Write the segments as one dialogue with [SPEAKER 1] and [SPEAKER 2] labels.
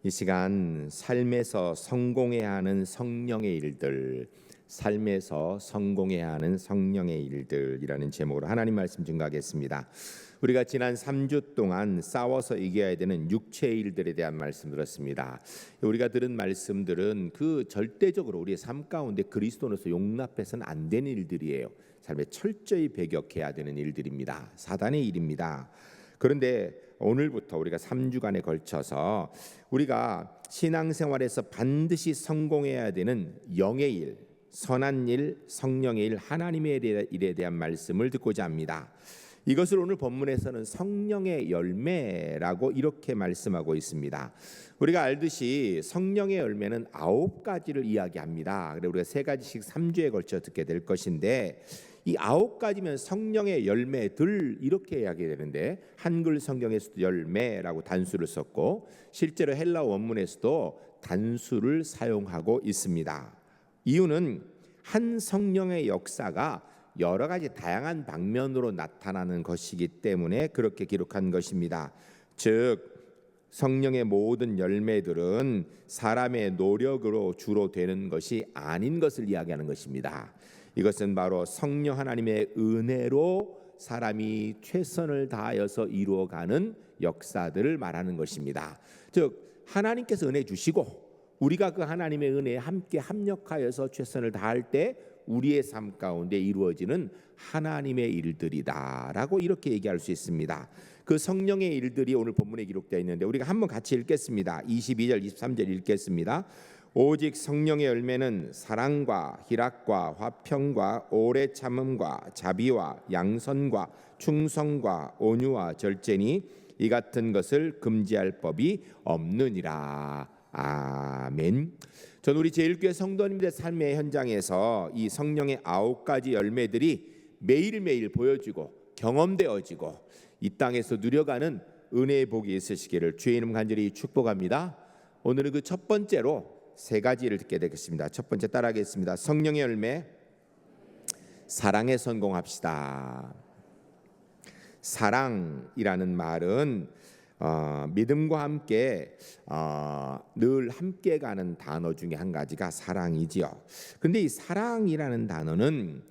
[SPEAKER 1] 이 시간 삶에서 성공해야 하는 성령의 일들, 삶에서 성공해야 하는 성령의 일들이라는 제목으로 하나님 말씀 증거하겠습니다. 우리가 지난 3주 동안 싸워서 이겨야 되는 육체의 일들에 대한 말씀 들었습니다. 우리가 들은 말씀들은 그 절대적으로 우리의 삶 가운데 그리스도로서 용납해서는 안 되는 일들이에요. 삶에 철저히 배격해야 되는 일들입니다. 사단의 일입니다. 그런데 오늘부터 우리가 3주간에 걸쳐서 우리가 신앙생활에서 반드시 성공해야 되는 영의 일, 선한 일, 성령의 일, 하나님의 일에 대한 말씀을 듣고자 합니다. 이것을 오늘 본문에서는 성령의 열매라고 이렇게 말씀하고 있습니다. 우리가 알듯이 성령의 열매는 9가지를 이야기합니다. 그래서 우리가 3가지씩 3주에 걸쳐 듣게 될 것인데 이 9가지면 성령의 열매들 이렇게 이야기되는데 한글 성경에서도 열매라고 단수를 썼고 실제로 헬라 원문에서도 단수를 사용하고 있습니다. 이유는 한 성령의 역사가 여러 가지 다양한 방면으로 나타나는 것이기 때문에 그렇게 기록한 것입니다. 즉 성령의 모든 열매들은 사람의 노력으로 주로 되는 것이 아닌 것을 이야기하는 것입니다. 이것은 바로 성령 하나님의 은혜로 사람이 최선을 다하여서 이루어가는 역사들을 말하는 것입니다. 즉 하나님께서 은혜 주시고 우리가 그 하나님의 은혜에 함께 합력하여서 최선을 다할 때 우리의 삶 가운데 이루어지는 하나님의 일들이다라고 이렇게 얘기할 수 있습니다. 그 성령의 일들이 오늘 본문에 기록되어 있는데 우리가 한번 같이 읽겠습니다. 22절 23절 읽겠습니다. 오직 성령의 열매는 사랑과 희락과 화평과 오래 참음과 자비와 양선과 충성과 온유와 절제니 이 같은 것을 금지할 법이 없느니라. 아멘. 전 우리 제일교회 성도님들의 삶의 현장에서 이 성령의 9가지 열매들이 매일매일 보여지고 경험되어지고 이 땅에서 누려가는 은혜의 복이 있으시기를 주의 이름 간절히 축복합니다. 오늘은 그 첫 번째로 3가지를 듣게 되겠습니다. 첫 번째 따라하겠습니다. 성령의 열매, 사랑에 성공합시다. 사랑이라는 말은 믿음과 함께 늘 함께 가는 단어 중에 한 가지가 사랑이지요. 그런데 이 사랑이라는 단어는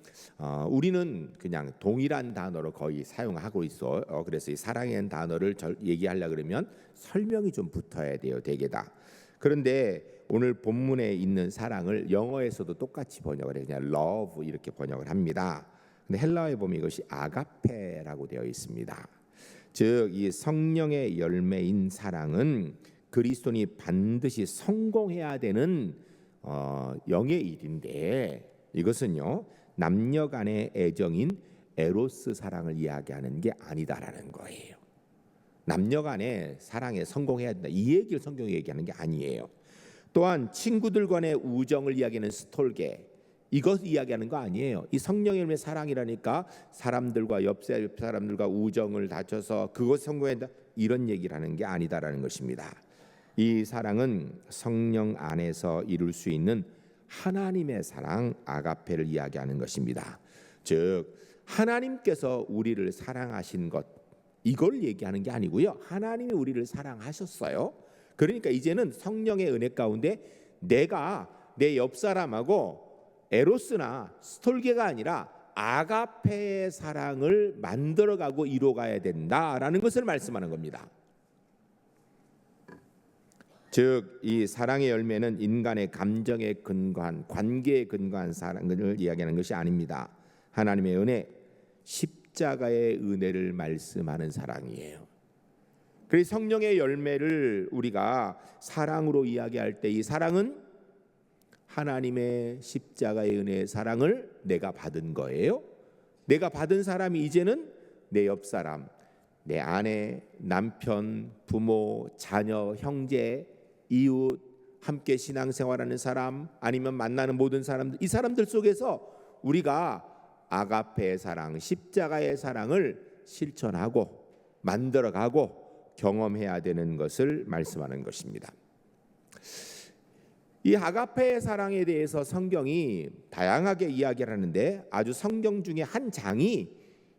[SPEAKER 1] 우리는 그냥 동일한 단어로 거의 사용하고 있어요. 그래서 이 사랑이라는 단어를 얘기하려고 그러면 설명이 좀 붙어야 돼요. 대개다. 그런데 오늘 본문에 있는 사랑을 영어에서도 똑같이 번역을 해요. 그냥 love 이렇게 번역을 합니다. 근데 헬라어에 보면 이것이 아가페라고 되어 있습니다. 즉 이 성령의 열매인 사랑은 그리스도인이 반드시 성공해야 되는 영의 일인데 이것은요 남녀 간의 애정인 에로스 사랑을 이야기하는 게 아니다라는 거예요. 남녀 간의 사랑에 성공해야 된다 이 얘기를 성경이 얘기하는 게 아니에요. 또한 친구들 간의 우정을 이야기하는 스톨게 이것 이야기하는 거 아니에요. 이 성령의 열매 사랑이라니까 사람들과 옆 사람들과 우정을 다져서 그것 성공해야 된다 이런 얘기를 하는 게 아니다라는 것입니다. 이 사랑은 성령 안에서 이룰 수 있는 하나님의 사랑 아가페를 이야기하는 것입니다. 즉 하나님께서 우리를 사랑하신 것 이걸 얘기하는 게 아니고요. 하나님이 우리를 사랑하셨어요. 그러니까 이제는 성령의 은혜 가운데 내가 내 옆 사람하고 에로스나 스톨게가 아니라 아가페의 사랑을 만들어가고 이루어가야 된다라는 것을 말씀하는 겁니다. 즉 이 사랑의 열매는 인간의 감정에 근거한 관계에 근거한 사랑을 이야기하는 것이 아닙니다. 하나님의 은혜, 십자가의 은혜를 말씀하는 사랑이에요. 그래서 성령의 열매를 우리가 사랑으로 이야기할 때 이 사랑은 하나님의 십자가의 은혜의 사랑을 내가 받은 거예요. 내가 받은 사람이 이제는 내 옆 사람, 내 아내, 남편, 부모, 자녀, 형제, 이웃, 함께 신앙생활하는 사람 아니면 만나는 모든 사람들 이 사람들 속에서 우리가 아가페의 사랑, 십자가의 사랑을 실천하고 만들어가고 경험해야 되는 것을 말씀하는 것입니다. 이 아가페의 사랑에 대해서 성경이 다양하게 이야기를 하는데 아주 성경 중에 한 장이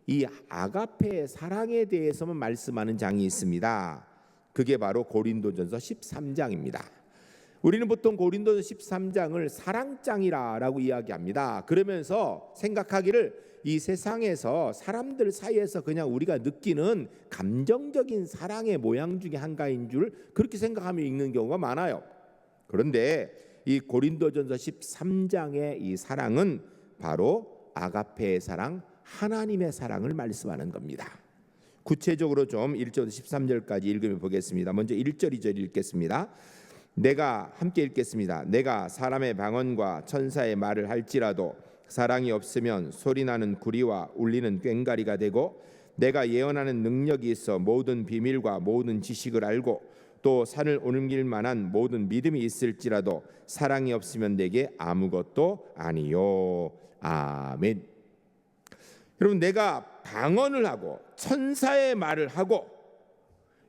[SPEAKER 1] 이 아가페의 사랑에 대해서만 말씀하는 장이 있습니다. 그게 바로 고린도전서 13장입니다. 우리는 보통 고린도서 13장을 사랑장이라고 이야기합니다. 그러면서 생각하기를 이 세상에서 사람들 사이에서 그냥 우리가 느끼는 감정적인 사랑의 모양 중에 한가인 줄 그렇게 생각하며 읽는 경우가 많아요. 그런데 이 고린도전서 13장의 이 사랑은 바로 아가페의 사랑, 하나님의 사랑을 말씀하는 겁니다. 구체적으로 좀 1절부터 13절까지 읽으면 보겠습니다. 먼저 1절, 2절 읽겠습니다. 함께 읽겠습니다. 내가 사람의 방언과 천사의 말을 할지라도 사랑이 없으면 소리나는 구리와 울리는 꽹과리가 되고, 내가 예언하는 능력이 있어 모든 비밀과 모든 지식을 알고 또 산을 옮길 만한 모든 믿음이 있을지라도 사랑이 없으면 내게 아무것도 아니요. 아멘. 여러분, 내가 방언을 하고 천사의 말을 하고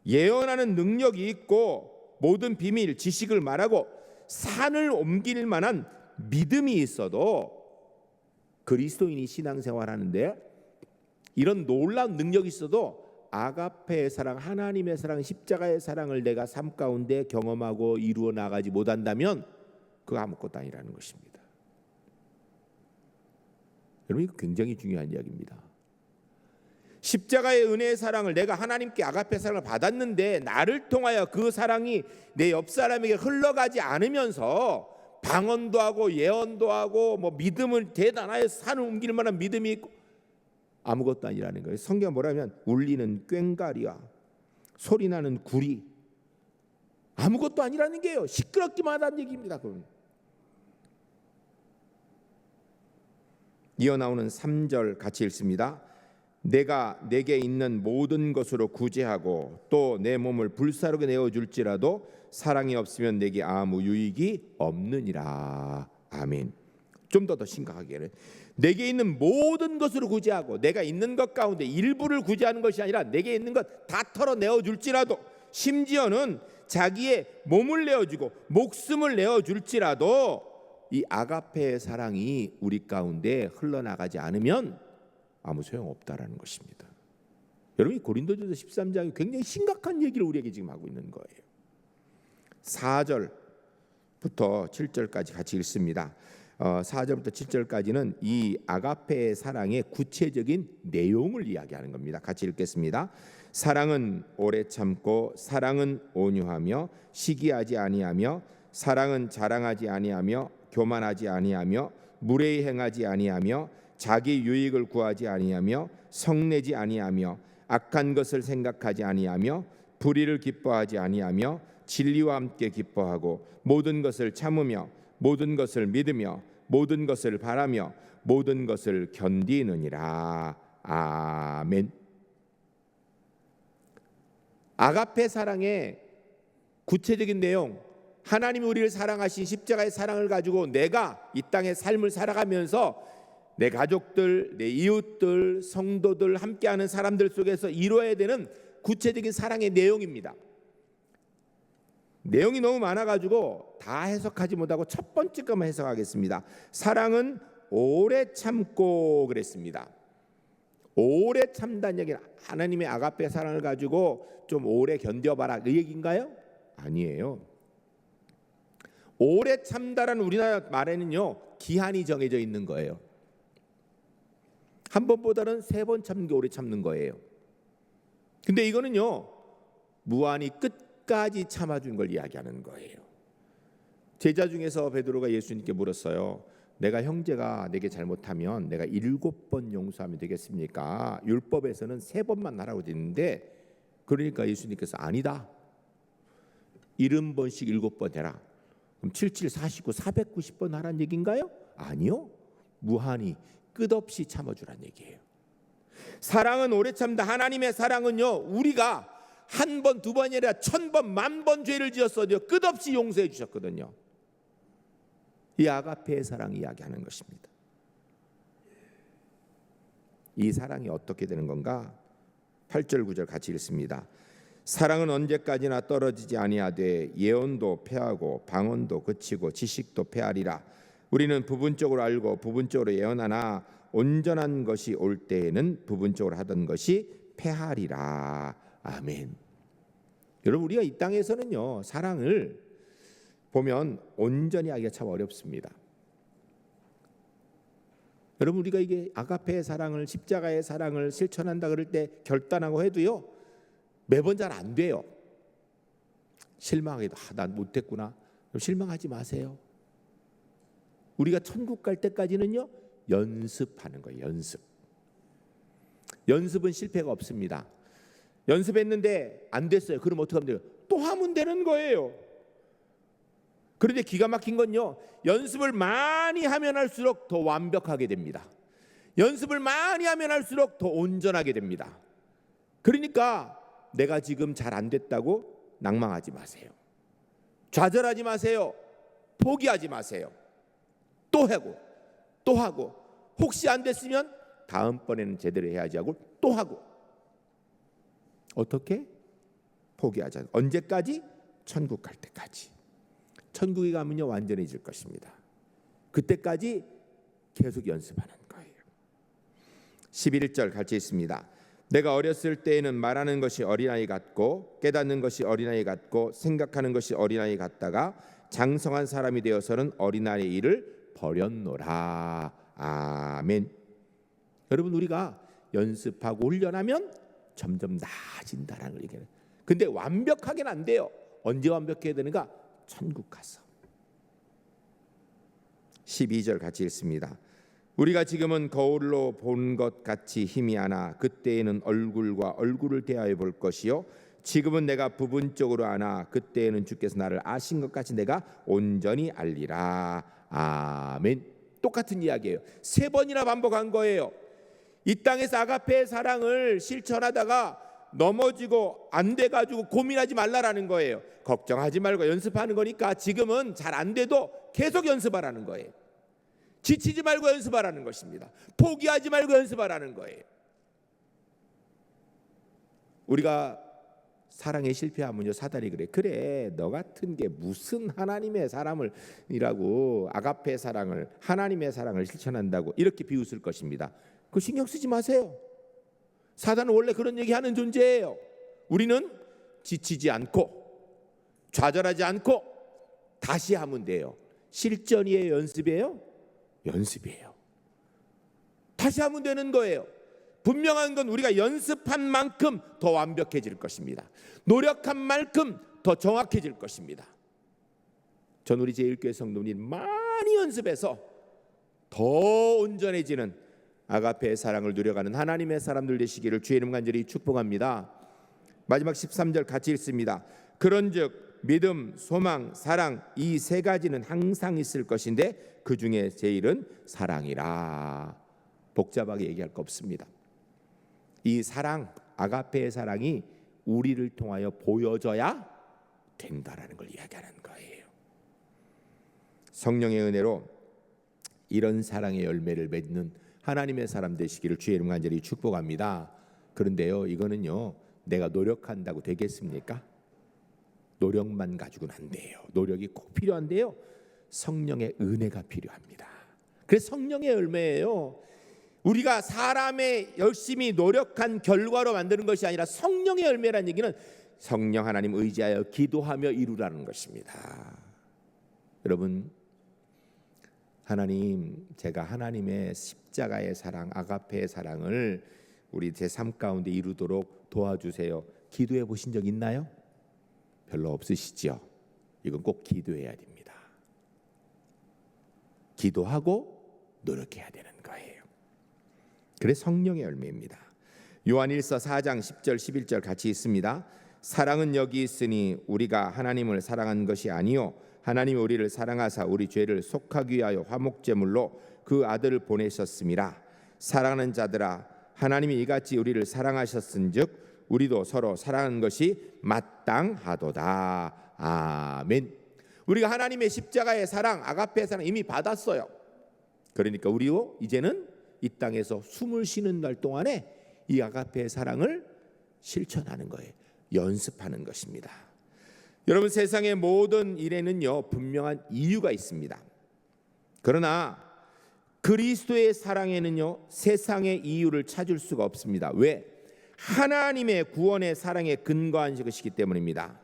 [SPEAKER 1] 예언하는 능력이 있고 모든 비밀, 지식을 말하고 산을 옮길 만한 믿음이 있어도, 그리스도인이 신앙생활하는데 이런 놀라운 능력이 있어도 아가페의 사랑, 하나님의 사랑, 십자가의 사랑을 내가 삶 가운데 경험하고 이루어 나가지 못한다면 그거 아무것도 아니라는 것입니다. 여러분, 이거 굉장히 중요한 이야기입니다. 십자가의 은혜의 사랑을, 내가 하나님께 아가페 사랑을 받았는데 나를 통하여 그 사랑이 내 옆 사람에게 흘러가지 않으면서 방언도 하고 예언도 하고 믿음을 대단하게 산을 옮길 만한 믿음이 있고 아무것도 아니라는 거예요. 성경 뭐라면 울리는 꽹과리와 소리나는 구리, 아무것도 아니라는 게요. 시끄럽기만 하다는 얘기입니다. 그건. 이어 나오는 3절 같이 읽습니다. 내가 내게 있는 모든 것으로 구제하고 또 내 몸을 불사르게 내어줄지라도 사랑이 없으면 내게 아무 유익이 없느니라. 아멘. 좀 더 심각하게, 내게 있는 모든 것으로 구제하고, 내가 있는 것 가운데 일부를 구제하는 것이 아니라 내게 있는 것 다 털어내어줄지라도, 심지어는 자기의 몸을 내어주고 목숨을 내어줄지라도 이 아가페의 사랑이 우리 가운데 흘러나가지 않으면 아무 소용없다라는 것입니다. 여러분, 고린도전서 13장이 굉장히 심각한 얘기를 우리에게 지금 하고 있는 거예요. 4절부터 7절까지 같이 읽습니다. 4절부터 7절까지는 이 아가페의 사랑의 구체적인 내용을 이야기하는 겁니다. 같이 읽겠습니다. 사랑은 오래 참고, 사랑은 온유하며 시기하지 아니하며, 사랑은 자랑하지 아니하며 교만하지 아니하며 무례히 행하지 아니하며 자기 유익을 구하지 아니하며 성내지 아니하며 악한 것을 생각하지 아니하며 불의를 기뻐하지 아니하며 진리와 함께 기뻐하고 모든 것을 참으며 모든 것을 믿으며 모든 것을 바라며 모든 것을 견디느니라. 아멘. 아가페 사랑의 구체적인 내용, 하나님이 우리를 사랑하신 십자가의 사랑을 가지고 내가 이 땅의 삶을 살아가면서 내 가족들, 내 이웃들, 성도들, 함께하는 사람들 속에서 이루어야 되는 구체적인 사랑의 내용입니다. 내용이 너무 많아가지고 다 해석하지 못하고 첫 번째 것만 해석하겠습니다. 사랑은 오래 참고 그랬습니다. 오래 참다는 얘기는 하나님의 아가페 사랑을 가지고 좀 오래 견뎌봐라, 그 얘기인가요? 아니에요. 오래 참다라는 우리나라 말에는요, 기한이 정해져 있는 거예요. 한 번보다는 3번 참는 게 오래 참는 거예요. 근데 이거는요, 무한히 끝까지 참아준 걸 이야기하는 거예요. 제자 중에서 베드로가 예수님께 물었어요. 내가 형제가 내게 잘못하면 내가 7번 용서하면 되겠습니까? 율법에서는 3번만 하라고 되어 있는데, 그러니까 예수님께서 아니다, 70번씩 7번 해라. 그럼 77, 49, 490번 하라는 얘기인가요? 아니요, 무한히 끝없이 참아주란 얘기예요. 사랑은 오래 참다. 하나님의 사랑은요, 우리가 한 번, 두 번이 아니라 1000번, 10,000번 죄를 지었어도 끝없이 용서해 주셨거든요. 이 아가페의 사랑 이야기하는 것입니다. 이 사랑이 어떻게 되는 건가? 8절 9절 같이 읽습니다. 사랑은 언제까지나 떨어지지 아니하되 예언도 패하고 방언도 그치고 지식도 패하리라. 우리는 부분적으로 알고 부분적으로 예언하나 온전한 것이 올 때에는 부분적으로 하던 것이 패하리라. 아멘. 여러분, 우리가 이 땅에서는요, 사랑을 보면 온전히 하기가 참 어렵습니다. 여러분, 우리가 이게 아가페의 사랑을, 십자가의 사랑을 실천한다 그럴 때 결단하고 해도요, 매번 잘 안 돼요. 실망하기도, 난 못했구나. 실망하지 마세요. 우리가 천국 갈 때까지는요, 연습하는 거예요. 연습은 실패가 없습니다. 연습했는데 안 됐어요. 그럼 어떻게 하면 돼요? 또 하면 되는 거예요. 그런데 기가 막힌 건요, 연습을 많이 하면 할수록 더 완벽하게 됩니다. 연습을 많이 하면 할수록 더 온전하게 됩니다. 그러니까 내가 지금 잘 안 됐다고 낭망하지 마세요. 좌절하지 마세요. 포기하지 마세요. 또 하고 혹시 안 됐으면 다음번에는 제대로 해야지 하고 또 하고. 어떻게? 포기하지 않고. 언제까지? 천국 갈 때까지. 천국에 가면요, 완전해질 것입니다. 그때까지 계속 연습하는 거예요. 11절 같이 있습니다. 내가 어렸을 때에는 말하는 것이 어린아이 같고 깨닫는 것이 어린아이 같고 생각하는 것이 어린아이 같다가 장성한 사람이 되어서는 어린아이의 일을 버렸노라. 아멘. 여러분, 우리가 연습하고 훈련하면 점점 나아진다라는 걸 얘기해요. 근데 완벽하게는 안 돼요. 언제 완벽해야 되는가? 천국 가서. 12절 같이 읽습니다. 우리가 지금은 거울로 본 것 같이 희미하나 그때에는 얼굴과 얼굴을 대하여 볼 것이요 지금은 내가 부분적으로 아나 그때에는 주께서 나를 아신 것 같이 내가 온전히 알리라. 아멘. 똑같은 이야기예요. 3번이나 반복한 거예요. 이 땅에서 아가페의 사랑을 실천하다가 넘어지고 안 돼가지고 고민하지 말라라는 거예요. 걱정하지 말고 연습하는 거니까 지금은 잘 안 돼도 계속 연습하라는 거예요. 지치지 말고 연습하라는 것입니다. 포기하지 말고 연습하라는 거예요. 우리가 사랑에 실패하면요, 사단이 그래 너 같은 게 무슨 하나님의 사람이라고 아가페 사랑을, 하나님의 사랑을 실천한다고 이렇게 비웃을 것입니다. 그 신경 쓰지 마세요. 사단은 원래 그런 얘기하는 존재예요. 우리는 지치지 않고 좌절하지 않고 다시 하면 돼요. 실전이에요, 연습이에요? 연습이에요. 다시 하면 되는 거예요. 분명한 건 우리가 연습한 만큼 더 완벽해질 것입니다. 노력한 만큼 더 정확해질 것입니다. 전 우리 제1교회 성도님 많이 연습해서 더 온전해지는 아가페의 사랑을 누려가는 하나님의 사람들 되시기를 주의 이름 간절히 축복합니다. 마지막 13절 같이 읽습니다. 그런즉 믿음, 소망, 사랑 이 3가지는 항상 있을 것인데 그 중에 제일은 사랑이라. 복잡하게 얘기할 거 없습니다. 이 사랑, 아가페의 사랑이 우리를 통하여 보여져야 된다라는 걸 이야기하는 거예요. 성령의 은혜로 이런 사랑의 열매를 맺는 하나님의 사람 되시기를 주의 이름 간절히 축복합니다. 그런데요, 이거는요, 내가 노력한다고 되겠습니까? 노력만 가지고는 안 돼요. 노력이 꼭 필요한데요, 성령의 은혜가 필요합니다. 그래서 성령의 열매예요. 우리가 사람의 열심히 노력한 결과로 만드는 것이 아니라 성령의 열매라는 얘기는 성령 하나님 의지하여 기도하며 이루라는 것입니다. 여러분, 하나님, 제가 하나님의 십자가의 사랑, 아가페의 사랑을 우리 제 삶 가운데 이루도록 도와주세요. 기도해 보신 적 있나요? 별로 없으시죠? 이건 꼭 기도해야 됩니다. 기도하고 노력해야 되는 거예요. 그래서 성령의 열매입니다. 요한일서 4장 10절 11절 같이 있습니다. 사랑은 여기 있으니 우리가 하나님을 사랑한 것이 아니요 하나님이 우리를 사랑하사 우리 죄를 속하기 위하여 화목제물로 그 아들을 보내셨음이라. 사랑하는 자들아, 하나님이 이같이 우리를 사랑하셨은즉 우리도 서로 사랑하는 것이 마땅하도다. 아멘. 우리가 하나님의 십자가의 사랑, 아가페의 사랑 이미 받았어요. 그러니까 우리도 이제는 이 땅에서 숨을 쉬는 날 동안에 이 아가페의 사랑을 실천하는 거예요. 연습하는 것입니다. 여러분, 세상의 모든 일에는요, 분명한 이유가 있습니다. 그러나 그리스도의 사랑에는요, 세상의 이유를 찾을 수가 없습니다. 왜? 하나님의 구원의 사랑에 근거한 것이기 때문입니다.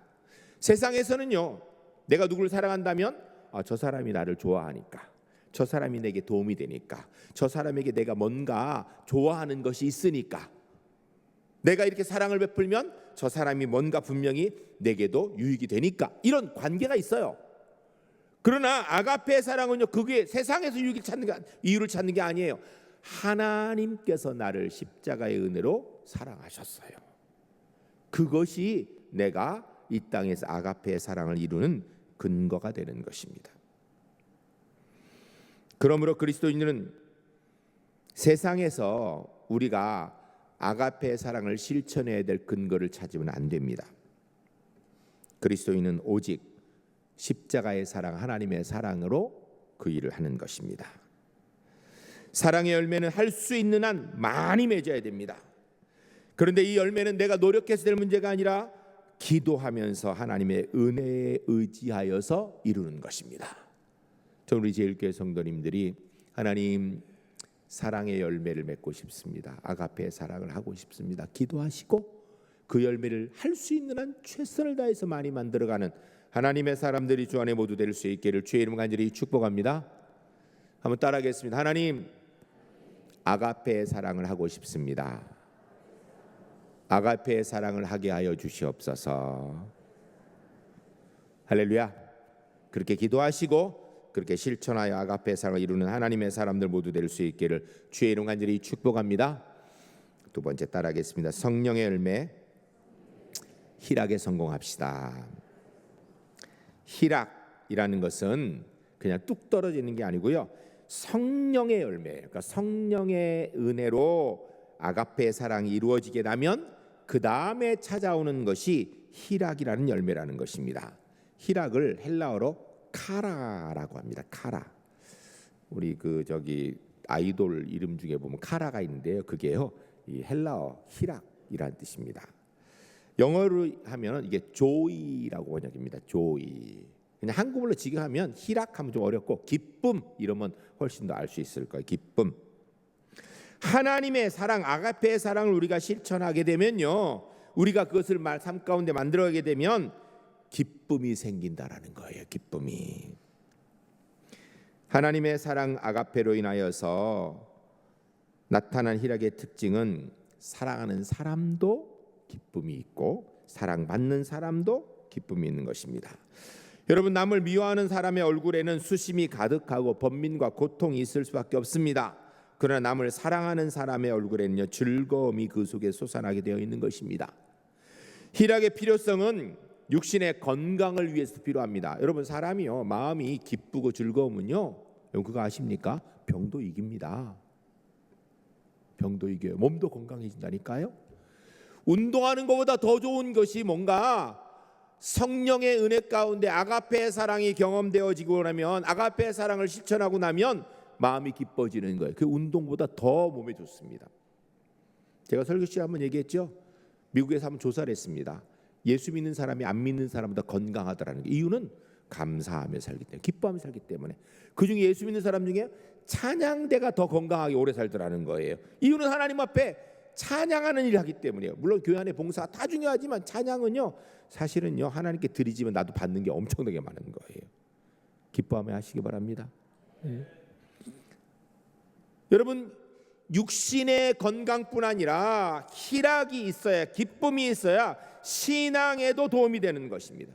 [SPEAKER 1] 세상에서는요, 내가 누구를 사랑한다면 저 사람이 나를 좋아하니까, 저 사람이 내게 도움이 되니까, 저 사람에게 내가 뭔가 좋아하는 것이 있으니까, 내가 이렇게 사랑을 베풀면 저 사람이 뭔가 분명히 내게도 유익이 되니까, 이런 관계가 있어요. 그러나 아가페의 사랑은요, 그게 세상에서 이유를 찾는 게 아니에요. 하나님께서 나를 십자가의 은혜로 사랑하셨어요. 그것이 내가 이 땅에서 아가페의 사랑을 이루는 근거가 되는 것입니다. 그러므로 그리스도인들은 세상에서 우리가 아가페의 사랑을 실천해야 될 근거를 찾으면 안 됩니다. 그리스도인은 오직 십자가의 사랑, 하나님의 사랑으로 그 일을 하는 것입니다. 사랑의 열매는 할 수 있는 한 많이 맺어야 됩니다. 그런데 이 열매는 내가 노력해서 될 문제가 아니라 기도하면서 하나님의 은혜에 의지하여서 이루는 것입니다. 저는 우리 제일교회 성도님들이 하나님 사랑의 열매를 맺고 싶습니다. 아가페의 사랑을 하고 싶습니다. 기도하시고 그 열매를 할 수 있는 한 최선을 다해서 많이 만들어가는 하나님의 사람들이 주 안에 모두 될 수 있기를 주의 이름 간절히 축복합니다. 한번 따라하겠습니다. 하나님, 아가페의 사랑을 하고 싶습니다. 아가페의 사랑을 하게 하여 주시옵소서. 할렐루야. 그렇게 기도하시고 그렇게 실천하여 아가페의 사랑을 이루는 하나님의 사람들 모두 될 수 있기를 주의 이름 간절히 축복합니다. 두 번째 따라하겠습니다. 성령의 열매, 희락에 성공합시다. 희락이라는 것은 그냥 뚝 떨어지는 게 아니고요, 성령의 열매예요. 그러니까 성령의 은혜로 아가페의 사랑이 이루어지게 되면 그 다음에 찾아오는 것이 희락이라는 열매라는 것입니다. 희락을 헬라어로 카라라고 합니다. 카라. 우리 아이돌 이름 중에 보면 카라가 있는데요, 그게요, 이 헬라어 희락이라는 뜻입니다. 영어로 하면 이게 조이라고 번역입니다. 조이. 그냥 한국말로 직역하면 희락하면 좀 어렵고 기쁨 이러면 훨씬 더 알 수 있을 거예요. 기쁨. 하나님의 사랑, 아가페의 사랑을 우리가 실천하게 되면요, 우리가 그것을 삶 가운데 만들어가게 되면 기쁨이 생긴다라는 거예요. 기쁨이. 하나님의 사랑 아가페로 인하여서 나타난 희락의 특징은 사랑하는 사람도 기쁨이 있고 사랑받는 사람도 기쁨이 있는 것입니다. 여러분, 남을 미워하는 사람의 얼굴에는 수심이 가득하고 번민과 고통이 있을 수밖에 없습니다. 그러나 남을 사랑하는 사람의 얼굴에는요, 즐거움이 그 속에 솟아나게 되어 있는 것입니다. 희락의 필요성은 육신의 건강을 위해서 필요합니다. 여러분, 사람이요, 마음이 기쁘고 즐거우면요, 여러분 그거 아십니까? 병도 이깁니다. 병도 이겨요. 몸도 건강해진다니까요. 운동하는 것보다 더 좋은 것이 뭔가 성령의 은혜 가운데 아가페의 사랑이 경험되어지고 나면, 아가페의 사랑을 실천하고 나면 마음이 기뻐지는 거예요. 그 운동보다 더 몸에 좋습니다. 제가 설교 시간에 한번 얘기했죠. 미국에서 한번 조사를 했습니다. 예수 믿는 사람이 안 믿는 사람보다 건강하더라는 게, 이유는 감사하며 살기 때문에, 기뻐하며 살기 때문에. 그중에 예수 믿는 사람 중에 찬양대가 더 건강하게 오래 살더라는 거예요. 이유는 하나님 앞에 찬양하는 일을 하기 때문이에요. 물론 교회 안에 봉사 다 중요하지만 찬양은요, 사실은요, 하나님께 드리지만 나도 받는 게 엄청나게 많은 거예요. 기뻐하며 하시기 바랍니다. 여러분, 육신의 건강뿐 아니라 희락이 있어야, 기쁨이 있어야 신앙에도 도움이 되는 것입니다.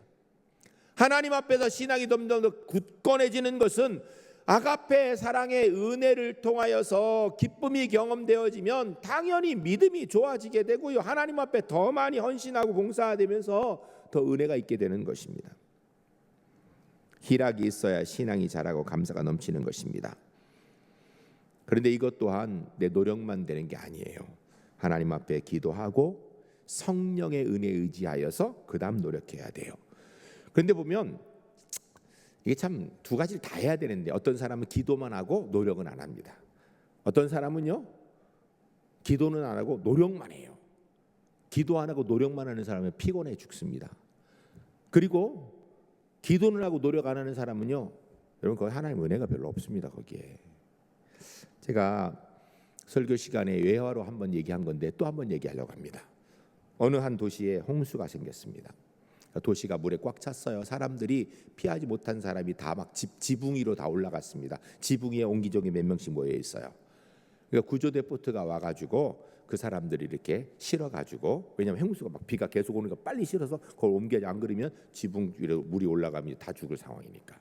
[SPEAKER 1] 하나님 앞에서 신앙이 좀 더 굳건해지는 것은 아가페 사랑의 은혜를 통하여서 기쁨이 경험되어지면 당연히 믿음이 좋아지게 되고요, 하나님 앞에 더 많이 헌신하고 봉사되면서 더 은혜가 있게 되는 것입니다. 희락이 있어야 신앙이 자라고 감사가 넘치는 것입니다. 그런데 이것 또한 내 노력만 되는 게 아니에요. 하나님 앞에 기도하고 성령의 은혜에 의지하여서 그 다음 노력해야 돼요. 그런데 보면 이게 참 두 가지를 다 해야 되는데, 어떤 사람은 기도만 하고 노력은 안 합니다. 어떤 사람은요, 기도는 안 하고 노력만 해요. 기도 안 하고 노력만 하는 사람은 피곤해 죽습니다. 그리고 기도는 하고 노력 안 하는 사람은요, 여러분 거기 하나님 은혜가 별로 없습니다. 거기에. 제가 설교 시간에 외화로 한번 얘기한 건데 또 한번 얘기하려고 합니다. 어느 한 도시에 홍수가 생겼습니다. 도시가 물에 꽉 찼어요. 사람들이 피하지 못한 사람이 다 막 지붕 위로 다 올라갔습니다. 지붕 위에 옹기종기 몇 명씩 모여 있어요. 그러니까 구조대 보트가 와가지고 그 사람들이 이렇게 실어가지고, 왜냐하면 홍수가 막 비가 계속 오니까 빨리 실어서 그걸 옮겨야지, 안 그러면 지붕 위로 물이 올라가면 다 죽을 상황이니까.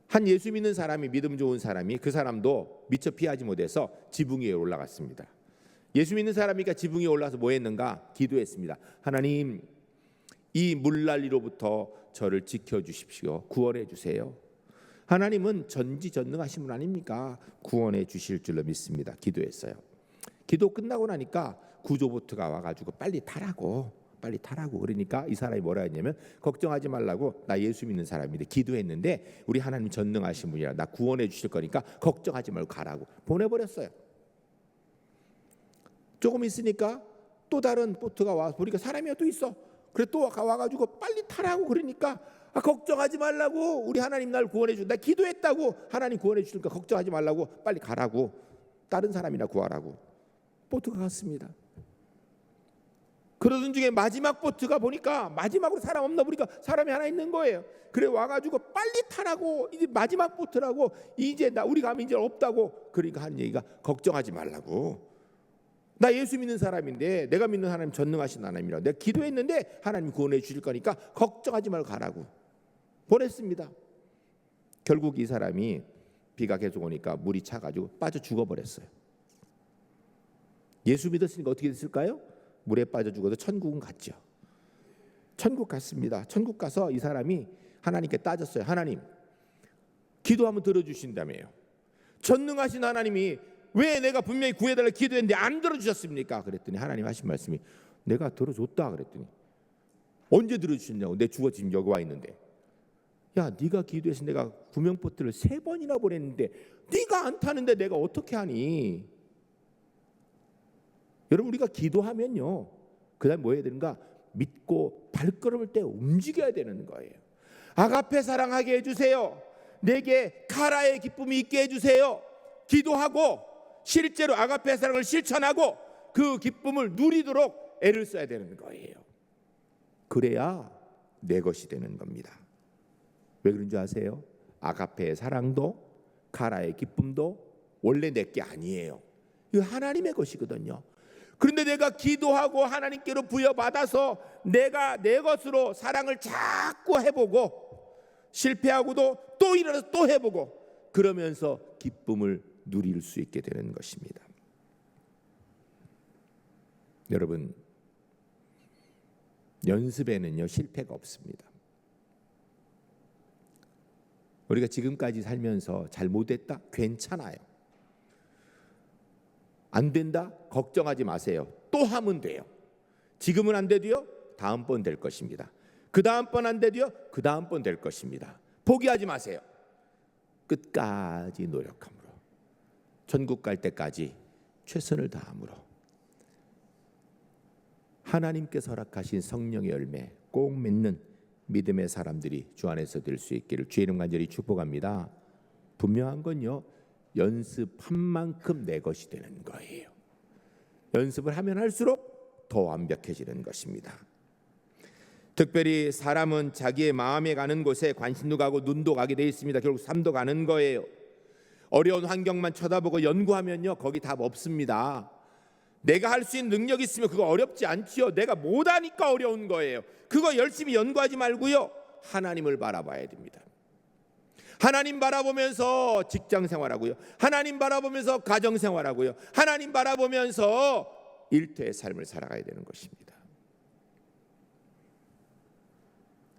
[SPEAKER 1] 한 예수 믿는 사람이, 믿음 좋은 사람이, 그 사람도 미처 피하지 못해서 지붕 위에 올라갔습니다. 예수 믿는 사람이니까 지붕 위에 올라가서 뭐 했는가? 기도했습니다. 하나님, 이 물난리로부터 저를 지켜주십시오. 구원해 주세요. 하나님은 전지전능하신 분 아닙니까? 구원해 주실 줄로 믿습니다. 기도했어요. 기도 끝나고 나니까 구조보트가 와가지고 빨리 타라고 그러니까 이 사람이 뭐라 했냐면, 걱정하지 말라고, 나 예수 믿는 사람인데 기도했는데 우리 하나님 전능하신 분이라 나 구원해 주실 거니까 걱정하지 말고 가라고 보내버렸어요. 조금 있으니까 또 다른 보트가 와서 보니까 사람이 또 있어. 그래 또 와가지고 빨리 타라고 그러니까, 걱정하지 말라고, 우리 하나님 날 구원해 주, 나 기도했다고 하나님 구원해 주니까 걱정하지 말라고, 빨리 가라고, 다른 사람이나 구하라고 보트가 갔습니다. 그러던 중에 마지막 보트가 보니까, 마지막으로 사람 없나 보니까 사람이 하나 있는 거예요. 그래 와가지고 빨리 타라고, 이제 마지막 보트라고, 이제 우리 가면 이제 없다고. 그러니까 하는 얘기가, 걱정하지 말라고, 나 예수 믿는 사람인데, 내가 믿는 하나님 전능하신 하나님이라, 내가 기도했는데 하나님 구원해 주실 거니까 걱정하지 말고 가라고 보냈습니다. 결국 이 사람이 비가 계속 오니까 물이 차가지고 빠져 죽어버렸어요. 예수 믿었으니까 어떻게 됐을까요? 물에 빠져 죽어도 천국은 갔죠. 천국 갔습니다. 천국 가서 이 사람이 하나님께 따졌어요. 하나님, 기도하면 들어주신다며요. 전능하신 하나님이 왜 내가 분명히 구해달라고 기도했는데 안 들어주셨습니까? 그랬더니 하나님 하신 말씀이, 내가 들어줬다 그랬더니, 언제 들어주셨냐고, 내 죽어 지금 여기 와 있는데. 야, 네가 기도해서 내가 구명보트를 3번이나 보냈는데 네가 안 타는데 내가 어떻게 하니? 여러분, 우리가 기도하면요, 그다음 뭐 해야 되는가? 믿고 발걸음을 떼어 움직여야 되는 거예요. 아가페 사랑하게 해주세요. 내게 카라의 기쁨이 있게 해주세요. 기도하고 실제로 아가페 사랑을 실천하고 그 기쁨을 누리도록 애를 써야 되는 거예요. 그래야 내 것이 되는 겁니다. 왜 그런 줄 아세요? 아가페의 사랑도 카라의 기쁨도 원래 내 게 아니에요. 이거 하나님의 것이거든요. 그런데 내가 기도하고 하나님께로 부여받아서 내가 내 것으로 사랑을 자꾸 해보고, 실패하고도 또 일어나서 또 해보고, 그러면서 기쁨을 누릴 수 있게 되는 것입니다. 여러분, 연습에는요 실패가 없습니다. 우리가 지금까지 살면서 잘못했다? 괜찮아요. 안 된다? 걱정하지 마세요. 또 하면 돼요. 지금은 안 돼도요, 다음번 될 것입니다. 그 다음번 안 돼도요, 그 다음번 될 것입니다. 포기하지 마세요. 끝까지 노력함으로, 천국 갈 때까지 최선을 다함으로, 하나님께서 허락하신 성령의 열매 꼭 맺는 믿음의 사람들이 주 안에서 될 수 있기를 주의 이름 간절히 축복합니다. 분명한 건요, 연습한 만큼 내 것이 되는 거예요. 연습을 하면 할수록 더 완벽해지는 것입니다. 특별히 사람은 자기의 마음에 가는 곳에 관심도 가고 눈도 가게 돼 있습니다. 결국 삶도 가는 거예요. 어려운 환경만 쳐다보고 연구하면요, 거기 답 없습니다. 내가 할 수 있는 능력이 있으면 그거 어렵지 않지요. 내가 못하니까 어려운 거예요. 그거 열심히 연구하지 말고요, 하나님을 바라봐야 됩니다. 하나님 바라보면서 직장 생활하고요, 하나님 바라보면서 가정 생활하고요, 하나님 바라보면서 일터의 삶을 살아가야 되는 것입니다.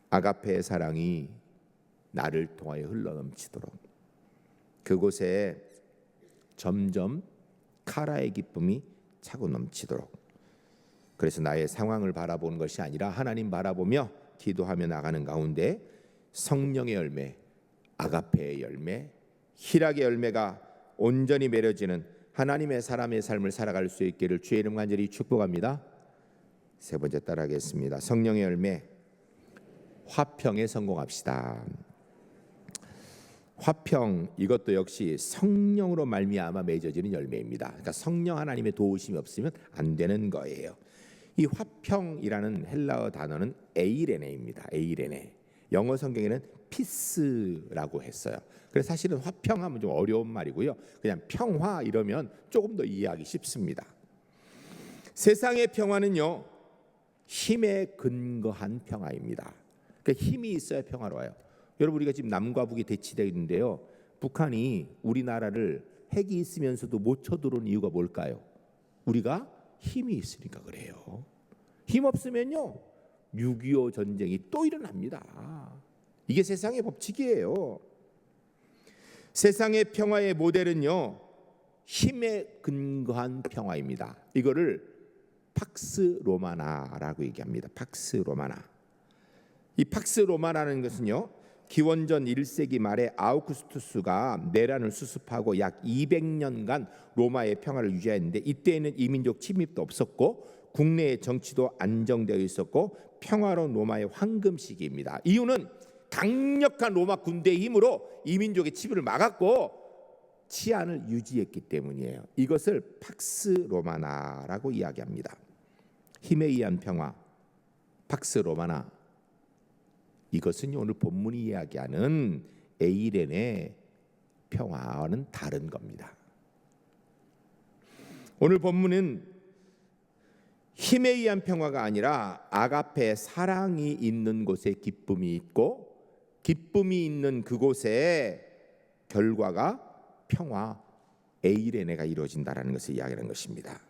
[SPEAKER 1] 아가페의 사랑이 나를 통하여 흘러넘치도록, 그곳에 점점 카라의 기쁨이 차고 넘치도록, 그래서 나의 상황을 바라보는 것이 아니라 하나님 바라보며 기도하며 나가는 가운데 성령의 열매, 아가페의 열매, 희락의 열매가 온전히 맺어지는 하나님의 사람의 삶을 살아갈 수 있기를 주의 이름 간절히 축복합니다. 세 번째 따라하겠습니다. 성령의 열매, 화평에 성공합시다. 화평, 이것도 역시 성령으로 말미암아 맺어지는 열매입니다. 그러니까 성령 하나님의 도우심이 없으면 안 되는 거예요. 이 화평이라는 헬라어 단어는 에이레네입니다. 에이레네. 영어 성경에는 피스라고 했어요. 그래서 사실은 화평하면 좀 어려운 말이고요. 그냥 평화 이러면 조금 더 이해하기 쉽습니다. 세상의 평화는요, 힘에 근거한 평화입니다. 그러니까 힘이 있어야 평화로워요. 여러분, 우리가 지금 남과 북이 대치되어 있는데요, 북한이 우리나라를 핵이 있으면서도 못 쳐들어오는 이유가 뭘까요? 우리가 힘이 있으니까 그래요. 힘 없으면요 6.25 전쟁이 또 일어납니다. 이게 세상의 법칙이에요. 세상의 평화의 모델은요 힘에 근거한 평화입니다. 이거를 팍스 로마나라고 얘기합니다. 팍스 로마나. 이 팍스 로마나라는 것은요 기원전 1세기 말에 아우구스투스가 내란을 수습하고 약 200년간 로마의 평화를 유지했는데, 이때에는 이민족 침입도 없었고 국내의 정치도 안정되어 있었고 평화로운 로마의 황금 시기입니다. 이유는 강력한 로마 군대의 힘으로 이민족의 침입을 막았고 치안을 유지했기 때문이에요. 이것을 팍스 로마나라고 이야기합니다. 힘에 의한 평화, 팍스 로마나. 이것은 오늘 본문이 이야기하는 에이렌의 평화와는 다른 겁니다. 오늘 본문은 힘에 의한 평화가 아니라 아가페 사랑이 있는 곳에 기쁨이 있고 기쁨이 있는 그곳에 결과가 평화 에이레네가 이루어진다라는 것을 이야기하는 것입니다.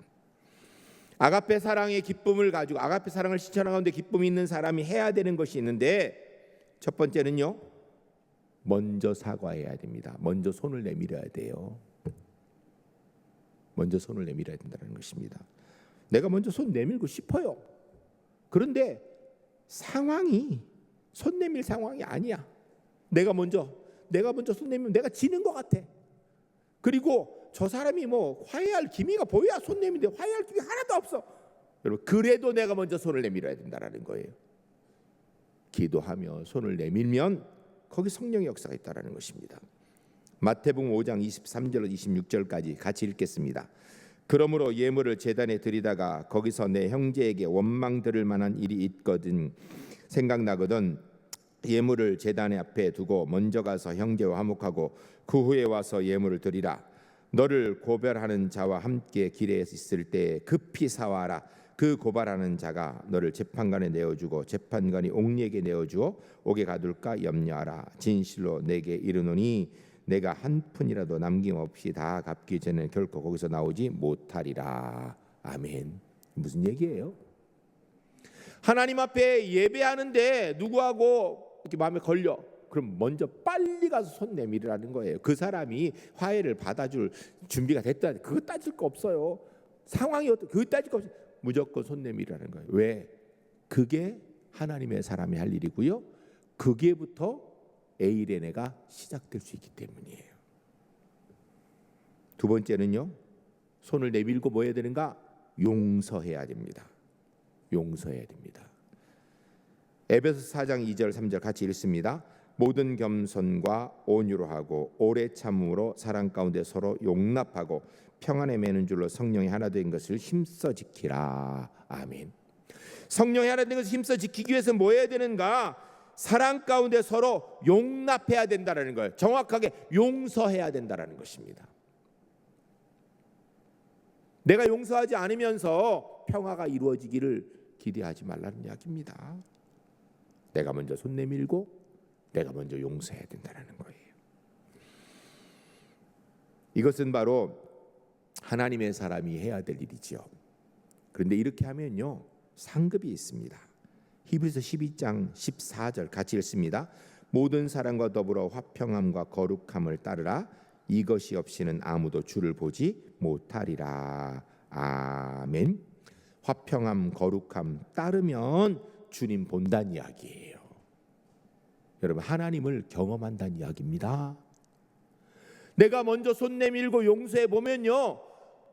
[SPEAKER 1] 아가페 사랑의 기쁨을 가지고 아가페 사랑을 실천하는 가운데 기쁨이 있는 사람이 해야 되는 것이 있는데, 첫 번째는요 먼저 사과해야 됩니다. 먼저 손을 내밀어야 돼요. 먼저 손을 내밀어야 된다는 것입니다. 내가 먼저 손 내밀고 싶어요. 그런데 상황이 손 내밀 상황이 아니야. 내가 먼저 손 내밀면 내가 지는 것 같아. 그리고 저 사람이 뭐 화해할 기미가 보여야 손 내밀는데 화해할 기미 하나도 없어. 여러분, 그래도 내가 먼저 손을 내밀어야 된다는 거예요. 기도하며 손을 내밀면 거기 성령의 역사가 있다는 것입니다. 마태복음 5장 23절 26절까지 같이 읽겠습니다. 그러므로 예물을 제단에 드리다가 거기서 내 형제에게 원망 들을 만한 일이 있거든 생각나거든 예물을 제단 앞에 두고 먼저 가서 형제와 화목하고 그 후에 와서 예물을 드리라. 너를 고발하는 자와 함께 길에 있을 때 급히 사와라. 그 고발하는 자가 너를 재판관에 내어주고 재판관이 옥리에게 내어주어 옥에 가둘까 염려하라. 진실로 내게 이르노니 내가 한 푼이라도 남김없이 다 갚기 전에 결코 거기서 나오지 못하리라. 아멘. 무슨 얘기예요? 하나님 앞에 예배하는데 누구하고 이렇게 마음에 걸려? 그럼 먼저 빨리 가서 손 내밀으라는 거예요. 그 사람이 화해를 받아줄 준비가 됐다. 그거 따질 거 없어요. 상황이 어떻게 그거 따질 거 없어요. 무조건 손 내밀으라는 거예요. 왜? 그게 하나님의 사람이 할 일이고요. 그게부터 에이레네가 시작될 수 있기 때문이에요. 두 번째는요. 손을 내밀고 뭐 해야 되는가? 용서해야 됩니다. 용서해야 됩니다. 에베소 4장 2절 3절 같이 읽습니다. 모든 겸손과 온유로 하고 오래 참음으로 사랑 가운데 서로 용납하고 평안에 매는 줄로 성령이 하나 된 것을 힘써 지키라. 아멘. 성령이 하나 된 것을 힘써 지키기 위해서 뭐 해야 되는가? 사랑 가운데 서로 용납해야 된다는 거예요. 정확하게 용서해야 된다는 것입니다. 내가 용서하지 않으면서 평화가 이루어지기를 기대하지 말라는 이야기입니다. 내가 먼저 손 내밀고 내가 먼저 용서해야 된다는 거예요. 이것은 바로 하나님의 사람이 해야 될 일이지요. 그런데 이렇게 하면요 상급이 있습니다. 히브리서 12장 14절 같이 읽습니다. 모든 사람과 더불어 화평함과 거룩함을 따르라. 이것이 없이는 아무도 주를 보지 못하리라. 아멘. 화평함, 거룩함 따르면 주님 본다는 이야기예요. 여러분, 하나님을 경험한다는 이야기입니다. 내가 먼저 손 내밀고 용서해 보면요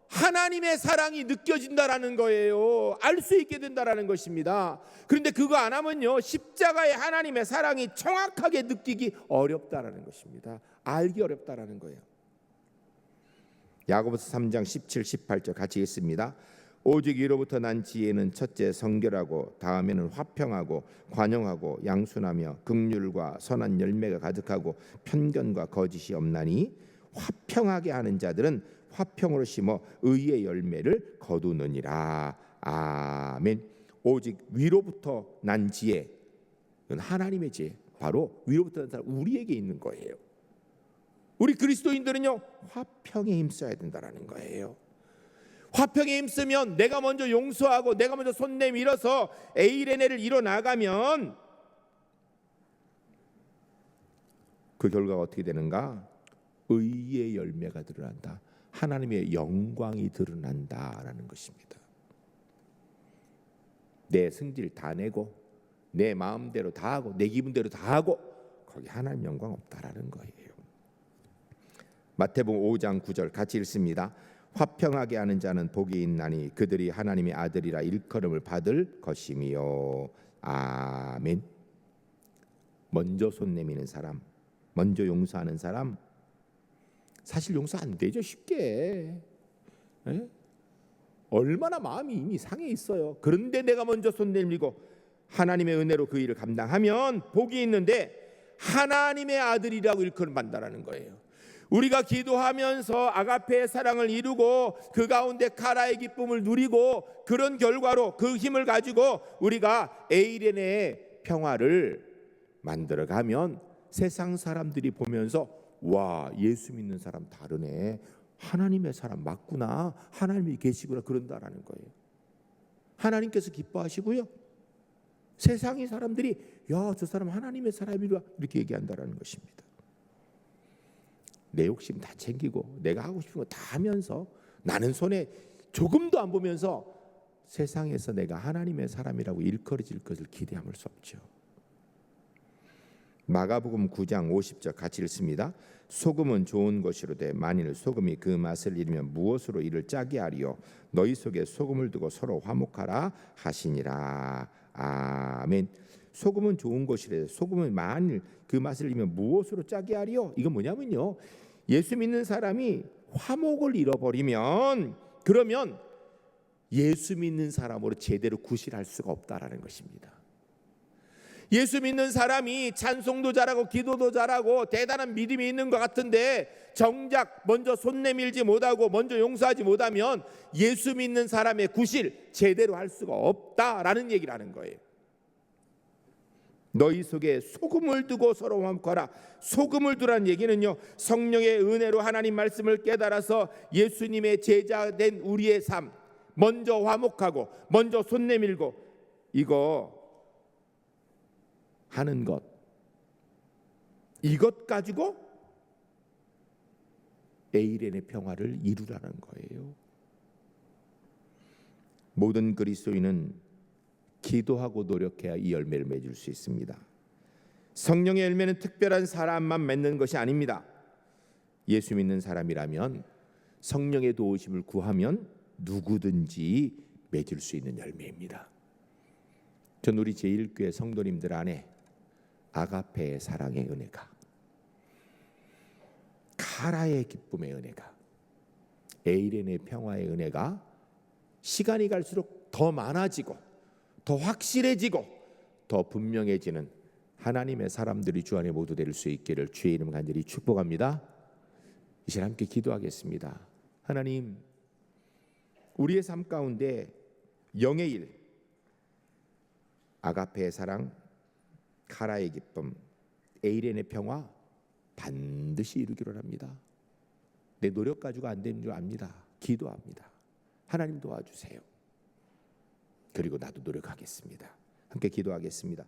[SPEAKER 1] 하나님의 사랑이 느껴진다라는 거예요. 알 수 있게 된다라는 것입니다. 그런데 그거 안 하면요 십자가의 하나님의 사랑이 정확하게 느끼기 어렵다라는 것입니다. 알기 어렵다라는 거예요. 야고보서 3장 17, 18절 같이 읽습니다. 오직 위로부터 난 지혜는 첫째 성결하고 다음에는 화평하고 관용하고 양순하며 긍휼과 선한 열매가 가득하고 편견과 거짓이 없나니 화평하게 하는 자들은 화평으로 심어 의의 열매를 거두느니라. 아멘. 오직 위로부터 난 지혜, 이건 하나님의 지혜, 바로 위로부터 난 사람, 우리에게 있는 거예요. 우리 그리스도인들은요, 화평에 힘써야 된다라는 거예요. 화평에 힘쓰면 내가 먼저 용서하고 내가 먼저 손 내밀어서 에이레네를 이뤄나가면 그 결과가 어떻게 되는가? 의의 열매가 드러난다. 하나님의 영광이 드러난다라는 것입니다. 내 승질 다 내고 내 마음대로 다 하고 내 기분대로 다 하고 거기 하나님 영광 없다라는 거예요. 마태복음 5장 9절 같이 읽습니다. 화평하게 하는 자는 복이 있나니 그들이 하나님의 아들이라 일컬음을 받을 것이미요. 아멘. 먼저 손 내미는 사람, 먼저 용서하는 사람, 사실 용서 안 되죠, 쉽게. 에? 얼마나 마음이 이미 상해 있어요. 그런데 내가 먼저 손 내밀고 하나님의 은혜로 그 일을 감당하면 복이 있는데 하나님의 아들이라고 일컬음 받는다는 거예요. 우리가 기도하면서 아가페의 사랑을 이루고 그 가운데 카라의 기쁨을 누리고 그런 결과로 그 힘을 가지고 우리가 에이레네의 평화를 만들어가면 세상 사람들이 보면서 와, 예수 믿는 사람 다르네, 하나님의 사람 맞구나, 하나님이 계시구나, 그런다라는 거예요. 하나님께서 기뻐하시고요, 세상의 사람들이 야, 저 사람 하나님의 사람이라 이렇게 얘기한다라는 것입니다. 내 욕심 다 챙기고 내가 하고 싶은 거 다 하면서 나는 손에 조금도 안 보면서 세상에서 내가 하나님의 사람이라고 일컬어질 것을 기대할 수 없죠. 마가복음 9장 50절 같이 읽습니다. 소금은 좋은 것이로되 만일 소금이 그 맛을 잃으면 무엇으로 이를 짜게 하리요? 너희 속에 소금을 두고 서로 화목하라 하시니라. 아멘. 소금은 좋은 것이래. 소금은 만일 그 맛을 잃으면 무엇으로 짜게 하리요? 이건 뭐냐면요, 예수 믿는 사람이 화목을 잃어버리면 그러면 예수 믿는 사람으로 제대로 구실할 수가 없다라는 것입니다. 예수 믿는 사람이 찬송도 잘하고 기도도 잘하고 대단한 믿음이 있는 것 같은데 정작 먼저 손 내밀지 못하고 먼저 용서하지 못하면 예수 믿는 사람의 구실 제대로 할 수가 없다라는 얘기를 하는 거예요. 너희 속에 소금을 두고 서로 화목하라. 소금을 두라는 얘기는요, 성령의 은혜로 하나님 말씀을 깨달아서 예수님의 제자된 우리의 삶, 먼저 화목하고 먼저 손 내밀고 이거 하는 것, 이것 가지고 에이레네 평화를 이루라는 거예요. 모든 그리스도인은 기도하고 노력해야 이 열매를 맺을 수 있습니다. 성령의 열매는 특별한 사람만 맺는 것이 아닙니다. 예수 믿는 사람이라면 성령의 도우심을 구하면 누구든지 맺을 수 있는 열매입니다. 전 우리 제1교회 성도님들 안에 아가페의 사랑의 은혜가, 카라의 기쁨의 은혜가, 에이레네 평화의 은혜가 시간이 갈수록 더 많아지고 더 확실해지고 더 분명해지는 하나님의 사람들이 주 안에 모두 될 수 있기를 주의 이름 간절히 축복합니다. 이 시간 함께 기도하겠습니다. 하나님, 우리의 삶 가운데 영의 일, 아가페의 사랑, 카라의 기쁨, 에이레네 평화 반드시 이루기를 합니다. 내 노력 가지고 안 되는 줄 압니다. 기도합니다. 하나님 도와주세요. 그리고 나도 노력하겠습니다. 함께 기도하겠습니다.